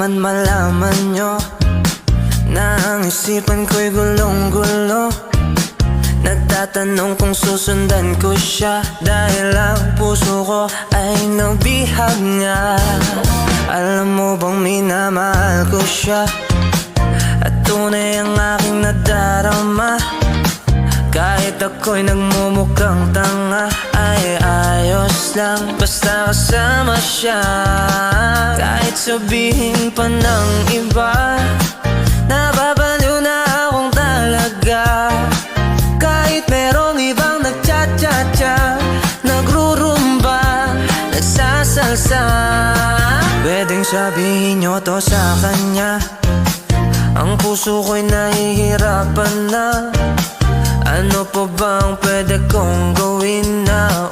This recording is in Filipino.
man malaman nyo na ang isipan ko'y gulong-gulo. Nagtatanong kung susundan ko siya, dahil ang puso ko ay nabihag nga. Alam mo bang minamahal ko siya, at tunay ang aking nadarama. Kahit ako'y nagmumukhang tanga, ay ayos lang basta kasama siya. Kahit sabihin pa ng iba, nababaliw na akong talaga. Kahit merong ibang nagcha-cha-cha, nagrurumba, nagsasalsa, pwedeng sabihin nyo to sa kanya. Ang puso ko'y nahihirapan na. Ano pa bang pwede kong gawin na